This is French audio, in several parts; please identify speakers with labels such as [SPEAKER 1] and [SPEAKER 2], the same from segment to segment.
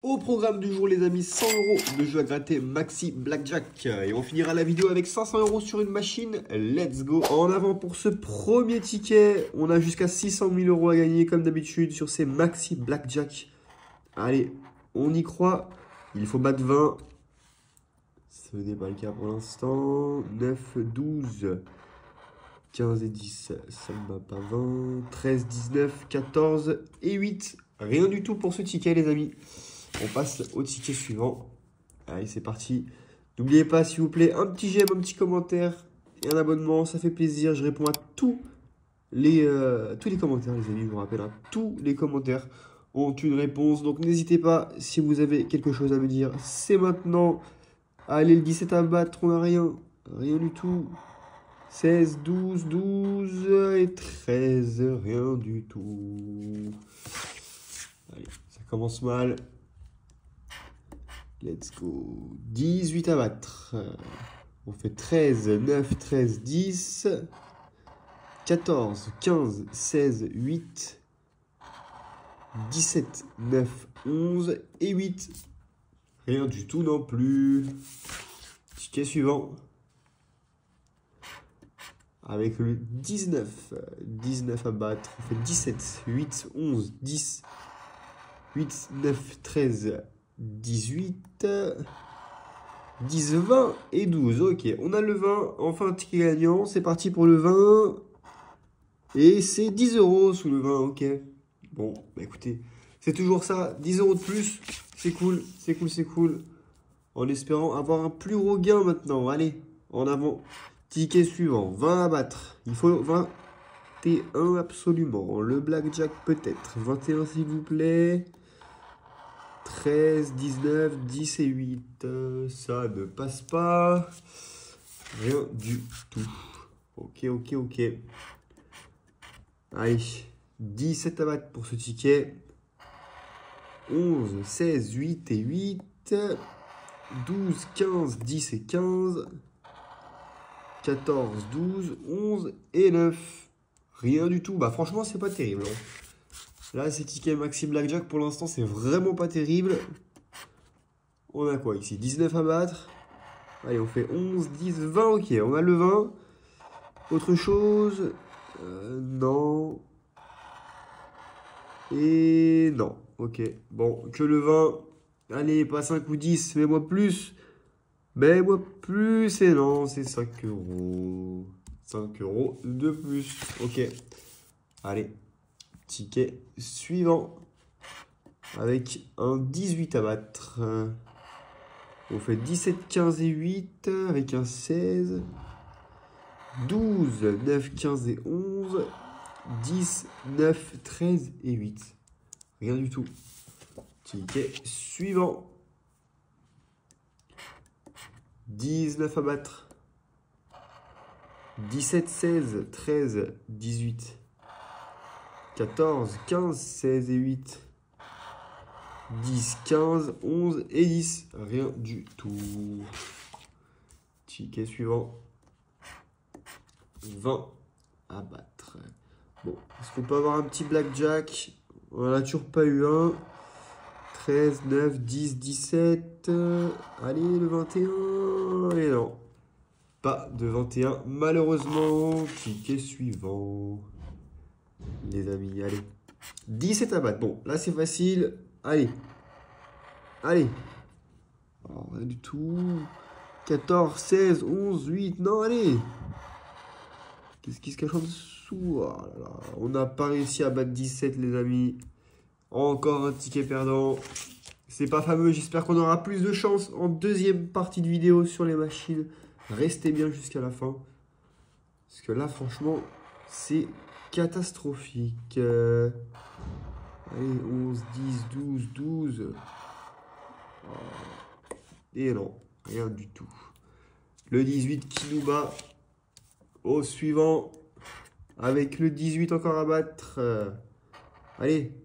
[SPEAKER 1] Au programme du jour les amis, 100 € de jeu à gratter Maxi Blackjack. Et on finira la vidéo avec 500 € sur une machine. Let's go. En avant pour ce premier ticket. On a jusqu'à 600 000 € à gagner comme d'habitude sur ces Maxi Blackjack. Allez, on y croit. Il faut battre 20. Ce n'est pas le cas pour l'instant. 9, 12, 15 et 10. Ça ne bat pas 20. 13, 19, 14 et 8. Rien du tout pour ce ticket les amis. On passe au ticket suivant. Allez, c'est parti. N'oubliez pas, s'il vous plaît, un petit j'aime, un petit commentaire et un abonnement. Ça fait plaisir. Je réponds à tous les commentaires, les amis. Je vous rappelle, hein, tous les commentaires ont une réponse. Donc, n'hésitez pas, si vous avez quelque chose à me dire, c'est maintenant. Allez, le 17 à battre, on n'a rien. Rien du tout. 16, 12, 12 et 13. Rien du tout. Allez, ça commence mal. Let's go. 18 à battre. On fait 13, 9, 13, 10. 14, 15, 16, 8. 17, 9, 11 et 8. Rien du tout non plus. Ticket suivant. Avec le 19. 19 à battre. On fait 17, 8, 11, 10. 8, 9, 13, 18, 10, 20 et 12. Ok, on a le 20. Enfin, un ticket gagnant. C'est parti pour le 20. Et c'est 10 € sous le 20. Ok. Bon, bah écoutez, c'est toujours ça. 10 € de plus. C'est cool. C'est cool, c'est cool. En espérant avoir un plus gros gain maintenant. Allez, en avant. Ticket suivant. 20 à battre. Il faut 21 absolument. Le blackjack peut-être. 21 s'il vous plaît. 13, 19, 10 et 8. Ça ne passe pas. Rien du tout. Ok, ok, ok. Allez. 17 à battre pour ce ticket. 11, 16, 8 et 8. 12, 15, 10 et 15. 14, 12, 11 et 9. Rien du tout. Bah franchement, c'est pas terrible. Hein. Là, ces tickets Maxi Blackjack, pour l'instant, c'est vraiment pas terrible. On a quoi ici? 19 à battre. Allez, on fait 11, 10, 20. Ok, on a le 20. Autre chose? Non. Et non. Ok, bon, que le 20. Allez, pas 5 ou 10, mets-moi plus. Mets-moi plus. Et non, c'est 5 €. 5 € de plus. Ok. Allez. Ticket suivant. Avec un 18 à battre. On fait 17, 15 et 8. Avec un 16. 12, 9, 15 et 11. 10, 9, 13 et 8. Rien du tout. Ticket suivant. 19 à battre. 17, 16, 13, 18. 14, 15, 16 et 8. 10, 15, 11 et 10. Rien du tout. Ticket suivant. 20 à battre. Bon, est-ce qu'on peut avoir un petit blackjack? On n'en a toujours pas eu un. 13, 9, 10, 17. Allez, le 21. Et non. Pas de 21, malheureusement. Ticket suivant. Les amis, allez. 17 à battre. Bon, là, c'est facile. Allez. Allez. Oh, rien du tout. 14, 16, 11, 8. Non, allez. Qu'est-ce qui se cache en dessous? Oh là là. On n'a pas réussi à battre 17, les amis. Encore un ticket perdant. C'est pas fameux. J'espère qu'on aura plus de chance en deuxième partie de vidéo sur les machines. Restez bien jusqu'à la fin. Parce que là, franchement, c'est catastrophique. Allez, 11, 10, 12, 12. Oh. Et non, rien du tout. Le 18 qui nous bat. Au suivant. Avec le 18 encore à battre. Allez.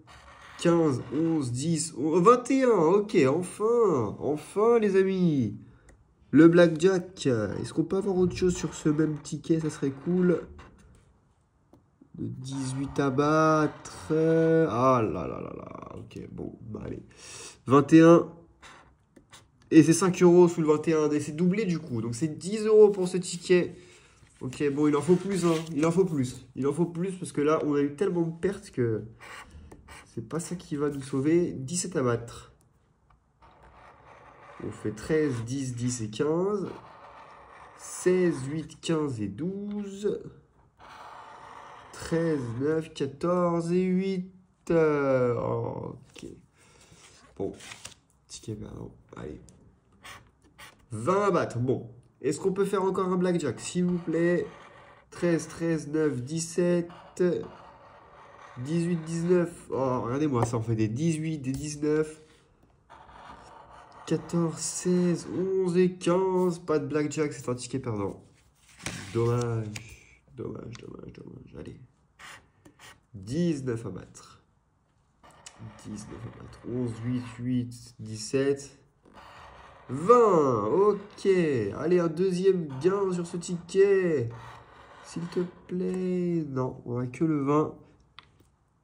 [SPEAKER 1] 15, 11, 10, 21. Ok, enfin. Enfin, les amis. Le blackjack. Est-ce qu'on peut avoir autre chose sur ce même ticket? Ça serait cool. De 18 à battre. Ah là là là là. Ok, bon, bah allez. 21. Et c'est 5 euros sous le 21. Et c'est doublé du coup. Donc c'est 10 euros pour ce ticket. Ok, bon, il en faut plus, hein. Il en faut plus. Il en faut plus parce que là, on a eu tellement de pertes que c'est pas ça qui va nous sauver. 17 à battre. On fait 13, 10, 10 et 15. 16, 8, 15 et 12. 13, 9, 14 et 8. Ok. Bon. Ticket perdant. Allez. 20 à battre. Bon. Est-ce qu'on peut faire encore un blackjack, s'il vous plaît? 13, 13, 9, 17. 18, 19. Oh, regardez-moi, ça en fait des 18, des 19. 14, 16, 11 et 15. Pas de blackjack, c'est un ticket perdant. Dommage. Dommage, dommage, dommage. Allez. 19 à battre. 19 à battre. 11, 8, 8, 17. 20. Ok. Allez, un deuxième gain sur ce ticket. S'il te plaît. Non, on n'a que le 20.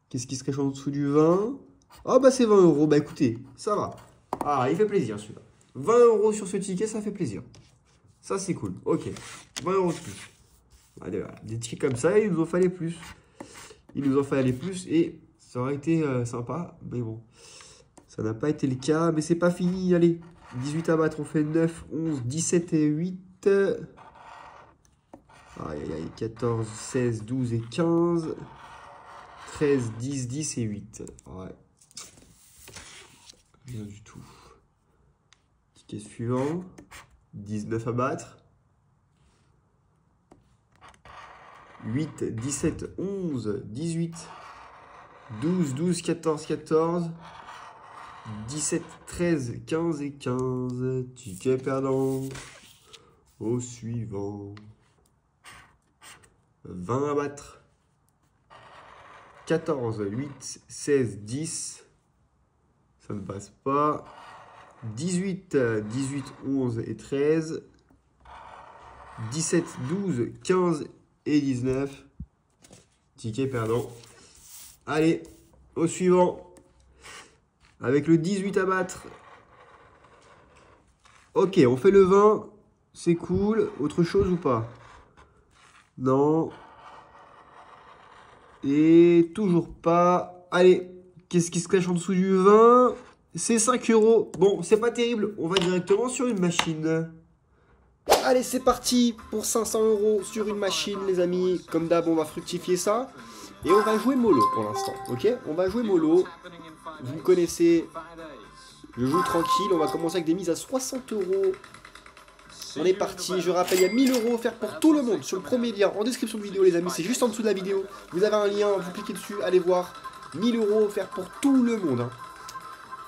[SPEAKER 1] Qu'est-ce qui se cache en dessous du 20? Ah bah c'est 20 euros. Bah écoutez, ça va. Ah, il fait plaisir celui-là. 20 euros sur ce ticket, ça fait plaisir. Ça c'est cool. Ok. 20 euros de plus. Allez, voilà. Des tickets comme ça, il nous en fallait plus. Il nous en fallait plus et ça aurait été sympa. Mais bon, ça n'a pas été le cas. Mais c'est pas fini. Allez, 18 à battre, on fait 9, 11, 17 et 8. Aïe, aïe, aïe, 14, 16, 12 et 15. 13, 10, 10 et 8. Ouais. Rien du tout. Ticket suivant. 19 à battre. 8, 17, 11, 18, 12, 12, 14, 14, 17, 13, 15 et 15. Ticket perdant. Au suivant. 20 à battre. 14, 8, 16, 10. Ça ne passe pas. 18, 18, 11 et 13. 17, 12, 15 et 19. Ticket perdant. Allez, au suivant. Avec le 18 à battre. Ok, on fait le 20. C'est cool. Autre chose ou pas? Non. Et toujours pas. Allez, qu'est-ce qui se cache en dessous du 20? C'est 5 euros. Bon, c'est pas terrible. On va directement sur une machine. Allez, c'est parti pour 500 euros sur une machine, les amis. Comme d'hab, on va fructifier ça. Et on va jouer mollo pour l'instant. Ok? On va jouer mollo. Vous me connaissez. Je joue tranquille. On va commencer avec des mises à 60 euros. On est parti, je rappelle, il y a 1000 euros offerts pour tout le monde sur le premier lien en description de vidéo, les amis. C'est juste en dessous de la vidéo. Vous avez un lien, vous cliquez dessus, allez voir. 1000 euros offerts pour tout le monde. Hein.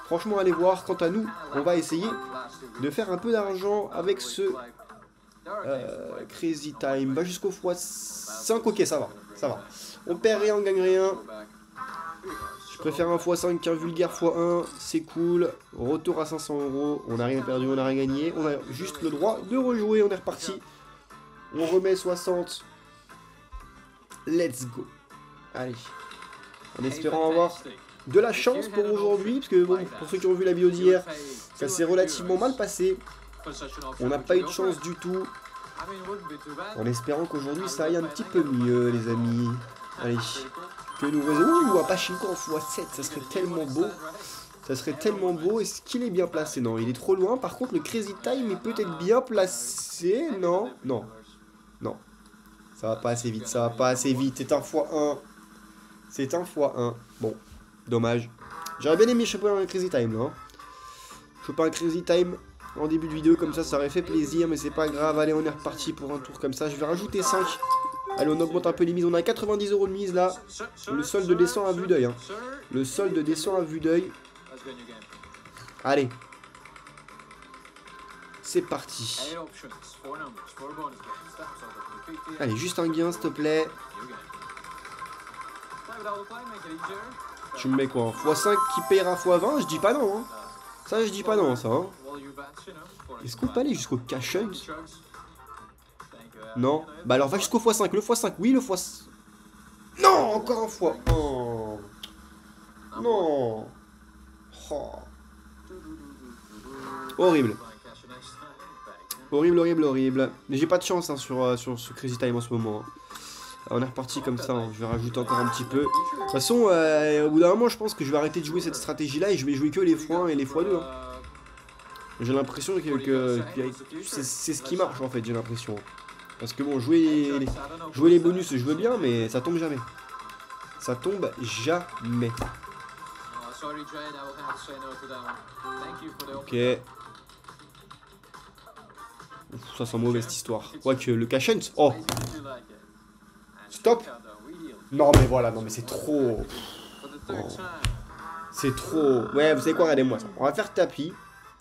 [SPEAKER 1] Franchement, allez voir. Quant à nous, on va essayer de faire un peu d'argent avec ce Crazy Time. Va jusqu'au x5. Ok, ça va. Ça va. On perd rien, on gagne rien. Je préfère un x5 qu'un vulgaire x1, c'est cool. Retour à 500 euros, on n'a rien perdu, on n'a rien gagné. On a juste le droit de rejouer, on est reparti. On remet 60. Let's go. Allez. En espérant avoir de la chance pour aujourd'hui, parce que bon, pour ceux qui ont vu la vidéo d'hier, ça s'est relativement mal passé. On n'a pas eu de chance du tout. En espérant qu'aujourd'hui ça aille un petit peu mieux, les amis. Allez. Que nous résolvons. Ouh, un Pachinko en x7, ça serait tellement beau. Ça serait tellement beau. Est-ce qu'il est bien placé? Non, il est trop loin. Par contre, le Crazy Time est peut-être bien placé. Non, non, non. Ça va pas assez vite, ça va pas assez vite. C'est un x1. C'est un x1. Bon, dommage. J'aurais bien aimé choper un Crazy Time, là. Hein. Choper un Crazy Time en début de vidéo, comme ça aurait fait plaisir. Mais c'est pas grave. Allez, on est reparti pour un tour comme ça. Je vais rajouter 5. Allez, on augmente un peu les mises. On a 90 euros de mise là. Le solde descend à vue d'œil. Hein. Le solde descend à vue d'œil. Allez. C'est parti. Allez, juste un gain, s'il te plaît. Tu me mets quoi? x5 qui payera x20? Je dis pas non. Hein. Ça, je dis pas non, ça. Hein. Est-ce qu'on peut aller jusqu'au cash out? Non. Bah alors va jusqu'au x5. Le x5, oui, le x... Non, encore un fois. Oh. Non. Oh. Horrible. Horrible, horrible, horrible. Mais j'ai pas de chance hein, sur ce Crazy Time en ce moment. Hein. On est reparti comme ça, hein. Je vais rajouter encore un petit peu. De toute façon, au bout d'un moment, je pense que je vais arrêter de jouer cette stratégie-là et je vais jouer que les x1 et les x2. Hein. J'ai l'impression que c'est ce qui marche en fait, j'ai l'impression. Parce que bon, jouer les bonus, je veux bien, mais ça tombe jamais. Ça tombe jamais. Ok. Ouf, ça sent mauvais cette histoire. Quoique le Cashent. Oh. Stop. Non mais voilà, non mais c'est trop. Oh. C'est trop. Ouais, vous savez quoi, regardez-moi ça. On va faire tapis.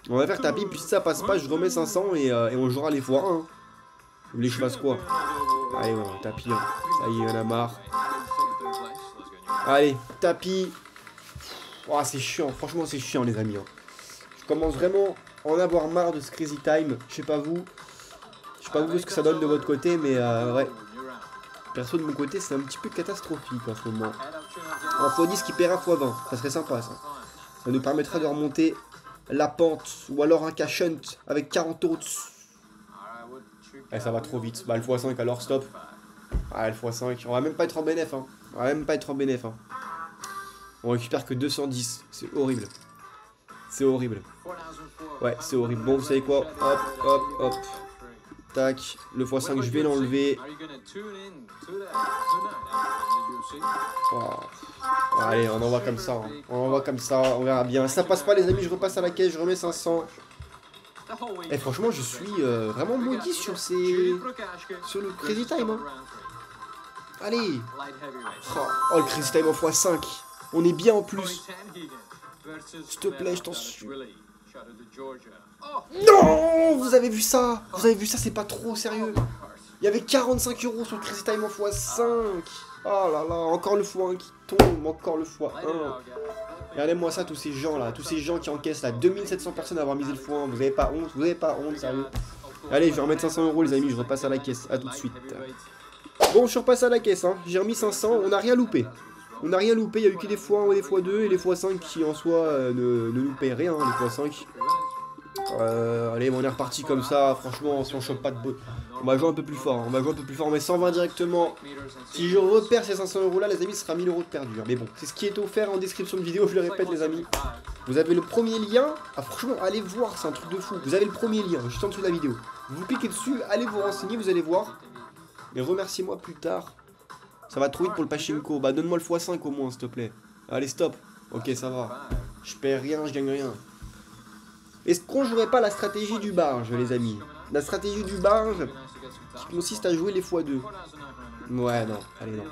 [SPEAKER 1] On va faire tapis, puis si ça passe pas, je remets 500 et on jouera les fois 1. Hein. Vous voulez que je fasse quoi? Allez, bon, tapis. Hein. Ça y est, il y en a marre. Allez, tapis. Oh, c'est chiant, franchement, c'est chiant, les amis. Hein. Je commence vraiment à en avoir marre de ce Crazy Time. Je sais pas vous. Je sais pas vous ce que ça donne de votre côté, mais ouais. Perso, de mon côté, c'est un petit peu catastrophique en ce moment. Un x10 qui paiera x20. Ça serait sympa, ça. Ça nous permettra de remonter la pente, ou alors un cash hunt avec 40 euros dessus. Eh, ça va trop vite. Bah, le x5, alors stop. Ah, le x5. On va même pas être en bénéf. Hein. On va même pas être en bénéf. Hein. On récupère que 210. C'est horrible. C'est horrible. Ouais, c'est horrible. Bon, vous savez quoi? Hop, hop, hop. Tac. Le x5, je vais l'enlever. Oh. Allez, on envoie comme ça. Hein. On envoie comme ça. On verra bien. Si ça passe pas, les amis, je repasse à la caisse. Je remets 500. Et franchement, je suis vraiment maudit sur le Crazy Time. Hein. Allez. Oh, le Crazy Time en x5. On est bien en plus. S'il te plaît, je t'en suis. Non, vous avez vu ça? Vous avez vu ça? C'est pas trop sérieux. Il y avait 45 euros sur le Crazy Time en x5. Oh là là, encore le x1 qui tombe. Encore le x1. Regardez-moi ça, tous ces gens là. Tous ces gens qui encaissent là. 2700 personnes à avoir misé le x1. Vous avez pas honte? Vous avez pas honte, sérieux? Allez, je vais remettre 500 euros, les amis. Je repasse à la caisse. À tout de suite. Bon, je suis repassé à la caisse. Hein. J'ai remis 500. On n'a rien loupé. On n'a rien loupé, il n'y a eu que des x1 et des x2 et les x5 qui en soi ne nous payent rien, hein, les x5. Allez, on est reparti comme ça, franchement, si on chope pas de beau. On va jouer un peu plus fort, hein. On va jouer un peu plus fort, on met 120 directement. Si je repère ces 500 euros là, les amis, ce sera 1000 euros de perdu. Hein. Mais bon, c'est ce qui est offert en description de vidéo, je le répète, les amis. Vous avez le premier lien, ah, franchement, allez voir, c'est un truc de fou. Vous avez le premier lien, juste en dessous de la vidéo. Vous cliquez dessus, allez vous renseigner, vous allez voir. Mais remerciez-moi plus tard. Ça va trop vite pour le pachinko. Bah donne-moi le x5 au moins, s'il te plaît. Allez, stop. Ok, ça va. Je perds rien, je gagne rien. Est-ce qu'on jouerait pas la stratégie du barge, les amis? La stratégie du barge qui consiste à jouer les x2. Ouais, non. Allez, non.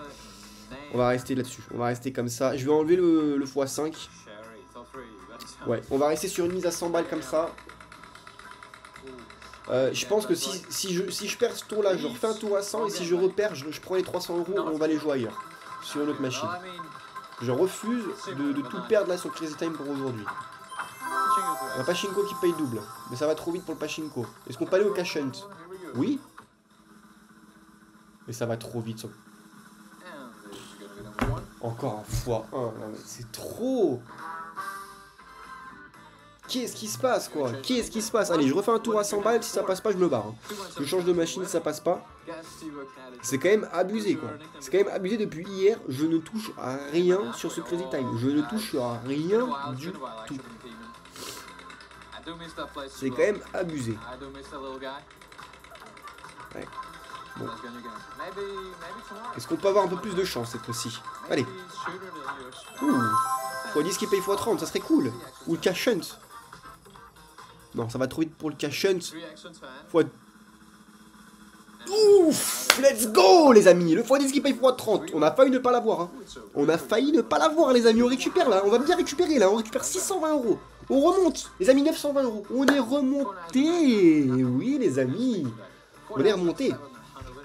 [SPEAKER 1] On va rester là-dessus. On va rester comme ça. Je vais enlever le x5. Ouais, on va rester sur une mise à 100 balles comme ça. Je pense que si je perds ce tour là, je refais un tour à 100 et si je repère, je prends les 300 euros et on va les jouer ailleurs. Sur une autre machine. Je refuse de tout perdre là sur Crazy Time pour aujourd'hui. Un pachinko qui paye double. Mais ça va trop vite pour le pachinko. Est-ce qu'on peut aller au cash hunt? Oui. Mais ça va trop vite. Encore un x1. C'est trop. Qu'est-ce qui se passe quoi? Qu'est-ce qui se passe? Allez, je refais un tour à 100 balles, si ça passe pas, je me barre. Hein. Je change de machine si ça passe pas. C'est quand même abusé quoi. C'est quand même abusé depuis hier, je ne touche à rien sur ce Crazy Time. Je ne touche à rien du tout. C'est quand même abusé. Ouais. Bon. Est-ce qu'on peut avoir un peu plus de chance cette fois-ci? Allez. Ouh. x10 qui paye x30, ça serait cool. Ou le cash hunt. Non, ça va trop vite pour le cash hunt. Ouf, let's go les amis. Le x10 qui paye x30. On a failli ne pas l'avoir. Hein. On a failli ne pas l'avoir les amis. On récupère là. On va bien récupérer là. On récupère 620 euros. On remonte. Les amis, 920 euros. On est remonté. Oui les amis. On est remonté.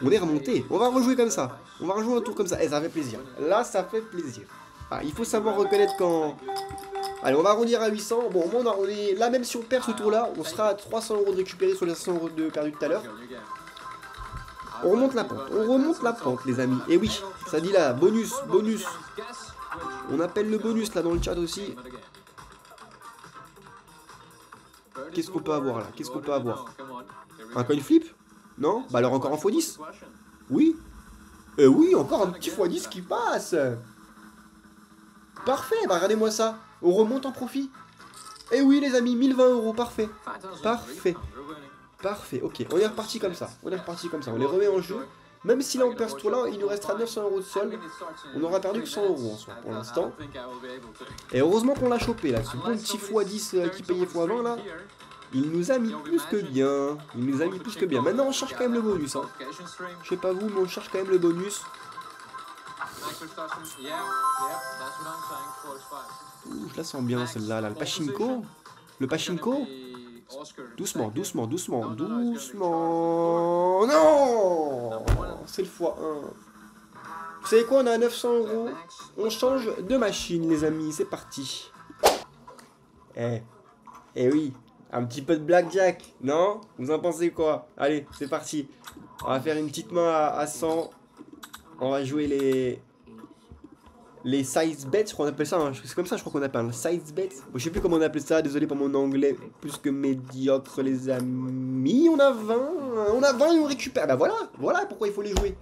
[SPEAKER 1] On est remonté. On va rejouer comme ça. On va rejouer un tour comme ça. Et ça fait plaisir. Là, ça fait plaisir. Ah, il faut savoir reconnaître quand... Allez, on va arrondir à 800. Bon, au moins, on est là, même si on perd ce tour-là, on sera à 300 euros de récupérer sur les 500 euros de perdu tout à l'heure. On remonte la pente, les amis. Et oui, ça dit là, bonus. On appelle le bonus là dans le chat aussi. Qu'est-ce qu'on peut avoir là? Qu'est-ce qu'on peut avoir? Un coin flip? Non? Bah alors encore un x10? Oui. Oui, encore un petit x10 qui passe. Parfait, bah regardez-moi ça. On remonte en profit. Et oui les amis, 1020 €, parfait. Parfait, ok. On est reparti comme ça. On les remet en jeu. Même si là on perd ce tour-là, il nous restera 900 € de sol. On n'aura perdu que 100 € en soi pour l'instant. Et heureusement qu'on l'a chopé là. Ce bon petit x10 qui payait x20 là. Il nous a mis plus que bien. Maintenant on cherche quand même le bonus. Hein. Je sais pas vous, mais on cherche quand même le bonus. Ouh, je la sens bien celle-là. Là. Le pachinko. Doucement. Non! C'est le x1. Vous savez quoi, on a 900 €. On change de machine, les amis. C'est parti. Eh oui. Un petit peu de blackjack, non? Vous en pensez quoi? Allez, c'est parti. On va faire une petite main à 100. On va jouer les size bets, je crois qu'on appelle ça. Hein. C'est comme ça, je crois qu'on appelle un size bet. Bon, je sais plus comment on appelle ça. Désolé pour mon anglais plus que médiocre, les amis. On a 20 et on récupère. Bah voilà pourquoi il faut les jouer.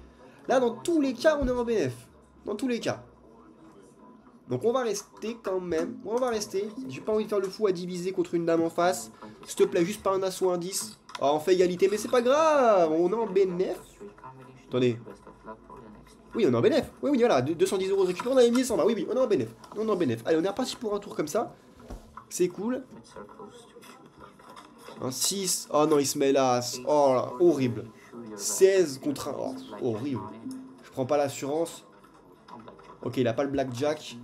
[SPEAKER 1] Là, dans tous les cas, on est en BF. Dans tous les cas. Donc on va rester quand même. J'ai pas envie de faire le fou à diviser contre une dame en face. S'il te plaît, juste pas un as ou un 10. Oh, on fait égalité, mais c'est pas grave. On est en BNF. Attendez. Oui, on est en BNF. Oui, voilà. 210 € récupérés. On avait mis 100. Oui, on est en BNF. Allez, on est reparti pour un tour comme ça. C'est cool. Un 6. Oh non, il se met là. Oh là, horrible. 16 contre 1. Oh, horrible. Je prends pas l'assurance. Ok, il a pas le blackjack.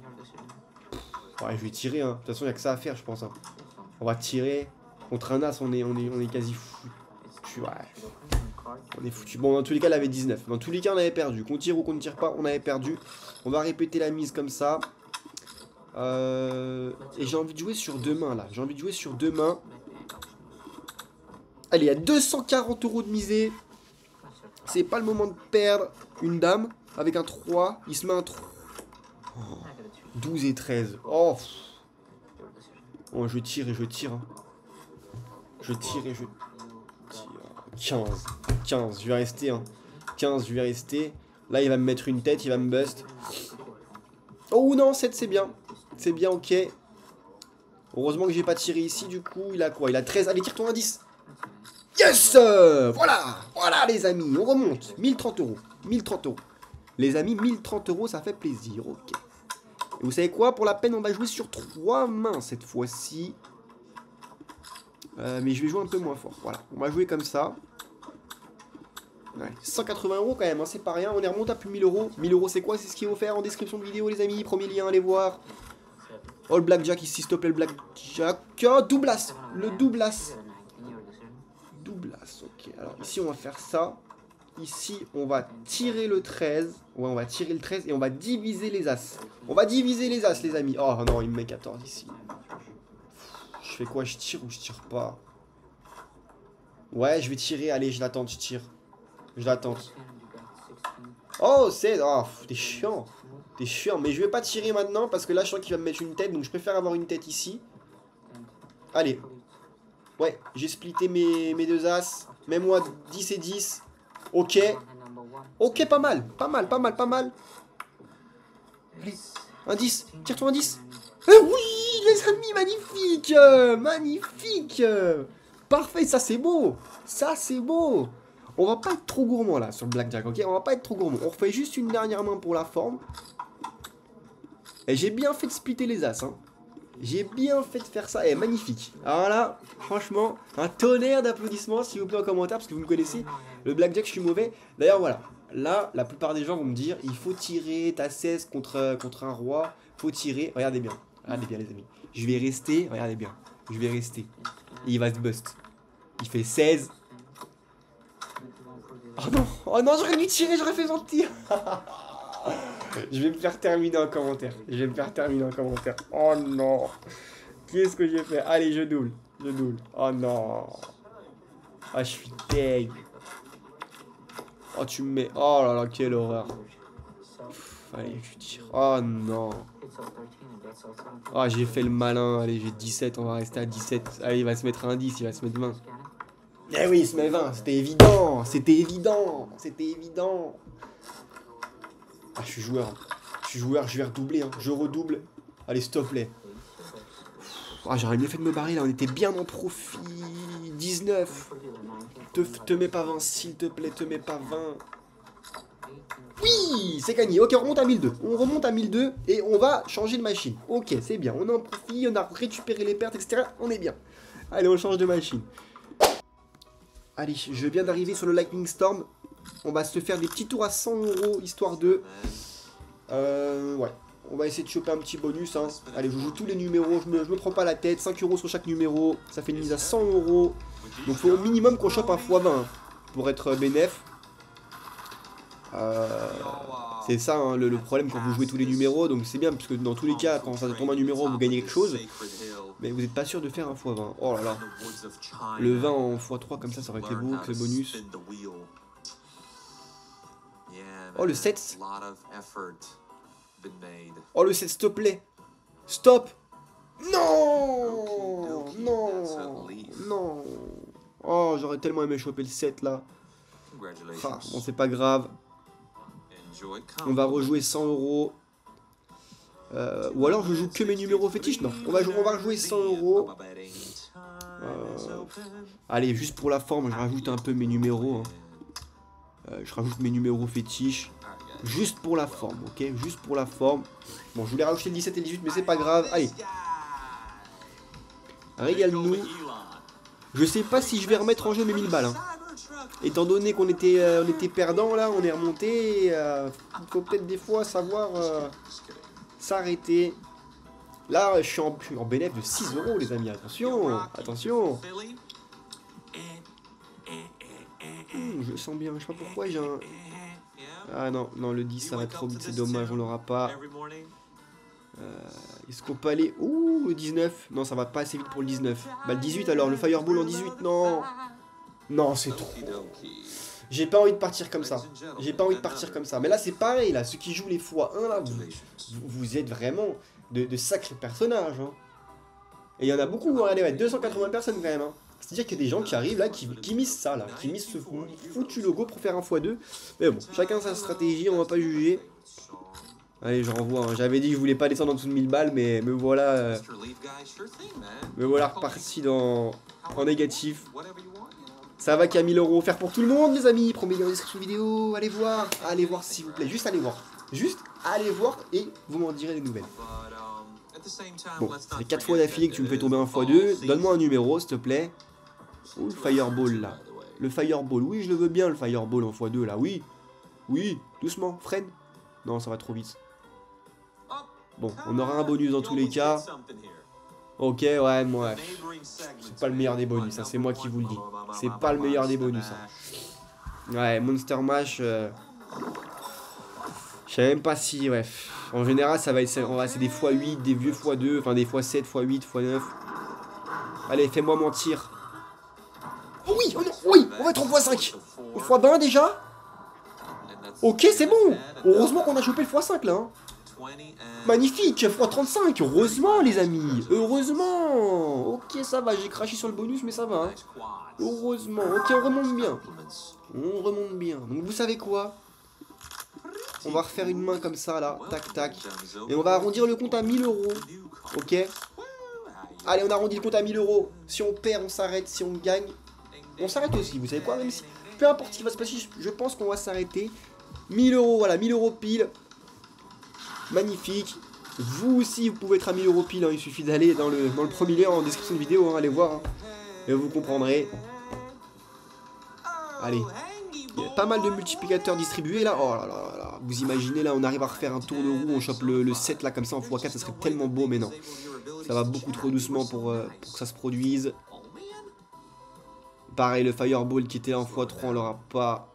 [SPEAKER 1] Ouais, je vais tirer. Hein. De toute façon, il n'y a que ça à faire, je pense. Hein. On va tirer. Contre un as, on est quasi fou. Ouais. On est foutu. Bon, dans tous les cas, il avait 19. Dans tous les cas, on avait perdu. Qu'on tire ou qu'on ne tire pas, on avait perdu. On va répéter la mise comme ça. Et j'ai envie de jouer sur deux mains, là. Allez, il y a 240 € de misée. C'est pas le moment de perdre une dame. Avec un 3. Il se met un 3. Oh, 12 et 13. Oh. Oh, je tire et je tire. Hein. 15, je vais rester. Hein. 15, je vais rester. Là, il va me mettre une tête, il va me bust. Oh non, 7, c'est bien. C'est bien, ok. Heureusement que j'ai pas tiré ici, du coup. Il a quoi? Il a 13. Allez, tire-toi un 10. Yes! Voilà, les amis. On remonte. 1030 €. Les amis, 1030 €, ça fait plaisir. Ok. Et vous savez quoi? Pour la peine, on va jouer sur 3 mains cette fois-ci. Mais je vais jouer un peu moins fort. Voilà, on va jouer comme ça. Ouais, 180 € quand même, hein, c'est pas rien. On est remonté à plus de 1000 €. 1000 € c'est quoi? C'est ce qui est offert en description de vidéo, les amis. Premier lien, allez voir. Oh, le blackjack ici, s'il te plaît, le blackjack. Oh, double as. Le double as. Ok. Alors ici, on va faire ça. Ici, on va tirer le 13. Ouais, on va tirer le 13 et on va diviser les as. Les amis. Oh non, il me met 14 ici. Je fais quoi? Je tire ou je tire pas? Ouais, je vais tirer. Allez, je l'attends, je tire. Oh, c'est... Oh, t'es chiant. Mais je vais pas tirer maintenant parce que là, je sens qu'il va me mettre une tête. Donc, je préfère avoir une tête ici. Allez. Ouais, j'ai splitté mes deux as. Mets-moi 10 et 10. Ok. Ok, pas mal. Allez, un 10. Tire-toi un 10. Oui, les amis, magnifique. Parfait, ça c'est beau. On va pas être trop gourmand là sur le blackjack, ok? On refait juste une dernière main pour la forme. Et j'ai bien fait de splitter les as, hein. J'ai bien fait de faire ça. Et magnifique. Alors là, franchement, un tonnerre d'applaudissements s'il vous plaît en commentaire parce que vous me connaissez. Le blackjack, je suis mauvais. D'ailleurs, voilà. Là, la plupart des gens vont me dire il faut tirer, t'as 16 contre un roi. Faut tirer. Regardez bien, les amis. Je vais rester. Regardez bien. Et il va se bust. Il fait 16. Oh non, j'aurais dû tirer, j'aurais fait gentil. Je vais me faire terminer en commentaire. Oh non. Qu'est-ce que j'ai fait? Allez, je double. Oh non. Ah, je suis deg. Oh, tu me mets... Oh là là, quelle horreur. Allez, je tire. Oh non. Oh, j'ai fait le malin. Allez, j'ai 17, on va rester à 17. Allez, il va se mettre un 10, il va se mettre 20. Eh oui, il se met 20, c'était évident. C'était évident. C'était évident. Ah, je suis joueur. Je suis joueur, je vais redoubler. Hein. Je redouble. Allez, s'il te plaît. Ah, j'aurais mieux fait de me barrer là, on était bien en profit. 19. Te mets pas 20, s'il te plaît, te mets pas 20. Oui, c'est gagné. Ok, on remonte à 1002. On remonte à 1002 et on va changer de machine. Ok, c'est bien. On est en profit, on a récupéré les pertes, etc. On est bien. Allez, on change de machine. Allez, je viens d'arriver sur le Lightning Storm. On va se faire des petits tours à 100 €, histoire de... ouais. On va essayer de choper un petit bonus. Hein. Allez, je joue tous les numéros. Je me prends pas la tête. 5 € sur chaque numéro. Ça fait une mise à 100 €. Donc, il faut au minimum qu'on chope un x20 hein, pour être bénéf. C'est ça hein, le problème quand vous jouez tous les numéros. Donc, c'est bien, parce que dans tous les cas, quand ça tombe un numéro, vous gagnez quelque chose. Mais vous n'êtes pas sûr de faire un x20. Oh là là. Le 20 en x3, comme ça aurait été beau. Que le bonus. Oh, le 7. Oh le 7, s'il te plaît. Stop. Non. Non. Non. Oh, j'aurais tellement aimé choper le 7 là. Ah, bon, c'est pas grave. On va rejouer 100 €. Ou alors je joue que mes numéros fétiches. Non, on va rejouer 100 €. Allez, juste pour la forme, je rajoute un peu mes numéros. Hein. Je rajoute mes numéros fétiches. Juste pour la forme, ok? Juste pour la forme. Bon, je voulais rajouter le 17 et le 18, mais c'est pas grave. Allez. Régale-nous. Je sais pas si je vais remettre en jeu mes 1000 balles. Hein. Étant donné qu'on était perdant, là, on est remonté. Il faut peut-être des fois savoir s'arrêter. Là, je suis en bénéfice de 6 €, les amis. Attention, attention. Je le sens bien. Je sais pas pourquoi j'ai un... Ah non, non, le 10 ça va trop vite, c'est dommage, on l'aura pas. Est-ce qu'on peut aller... Ouh, le 19. Non, ça va pas assez vite pour le 19. Bah le 18 alors, le Fireball en 18, non. Non, c'est trop. J'ai pas envie de partir comme ça. J'ai pas envie de partir comme ça. Mais là, c'est pareil, là, ceux qui jouent les x1, là, vous êtes vraiment de sacrés personnages. Hein. Et il y en a beaucoup, hein. Allez, ouais, 280 personnes quand même. Hein. C'est-à-dire qu'il y a des gens qui arrivent là, qui misent ça, là, qui misent ce foutu logo pour faire un x2. Mais bon, chacun sa stratégie, on va pas juger. Allez, je renvoie. Hein. J'avais dit que je voulais pas descendre en dessous de 1000 balles, mais me voilà reparti en négatif. Ça va qu'à 1000 € offert pour tout le monde, les amis. Premier lien en description vidéo. Allez voir s'il vous plaît. Juste allez voir. Juste allez voir et vous m'en direz des nouvelles. Bon, ça fait 4 fois d'affilée que tu me fais tomber un x2. Donne-moi un numéro, s'il te plaît. Oh, le Fireball, là. Le Fireball. Oui, je le veux bien, le Fireball en x2, là. Oui. Oui. Doucement. Freine. Non, ça va trop vite. Bon, on aura un bonus dans tous les cas. Ok, ouais, moi. C'est pas le meilleur des bonus, ça, c'est moi qui vous le dis. C'est pas le meilleur des bonus. Hein. Ouais, Monster Mash. Je sais même pas si, ouais. En général, ça va être, c'est des x8, des vieux x2, enfin des x7, x8, x9. Allez, fais-moi mentir. Oh oui, oh non, oui, on va être en x5. Au x20 déjà. Ok, c'est bon. Heureusement qu'on a chopé le x5 là. Hein. Magnifique, x35. Heureusement, les amis. Heureusement. Ok, ça va, j'ai craché sur le bonus, mais ça va. Hein. Heureusement. Ok, on remonte bien. On remonte bien. Donc, vous savez quoi? On va refaire une main comme ça, là. Tac, tac. Et on va arrondir le compte à 1000 €. Ok. Allez, on arrondit le compte à 1000 €. Si on perd, on s'arrête. Si on gagne, on s'arrête aussi. Vous savez quoi? Même si... Peu importe ce qui va se passer, je pense qu'on va s'arrêter. 1000 €, voilà. 1000 € pile. Magnifique. Vous aussi, vous pouvez être à 1000 € pile. Hein. Il suffit d'aller dans le premier lien en description de vidéo. Hein. Allez voir. Hein. Et vous comprendrez. Allez. Il y a pas mal de multiplicateurs distribués là. Oh là là là. Vous imaginez là, on arrive à refaire un tour de roue, on chope le 7 là comme ça en x4, ça serait tellement beau, mais non. Ça va beaucoup trop doucement pour que ça se produise. Pareil, le Fireball qui était en x3, on l'aura pas.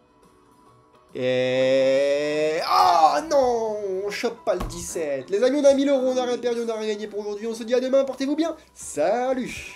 [SPEAKER 1] Et... Oh non, on chope pas le 17. Les amis, on a 1000 €, on a rien perdu, on a rien gagné pour aujourd'hui. On se dit à demain, portez-vous bien. Salut.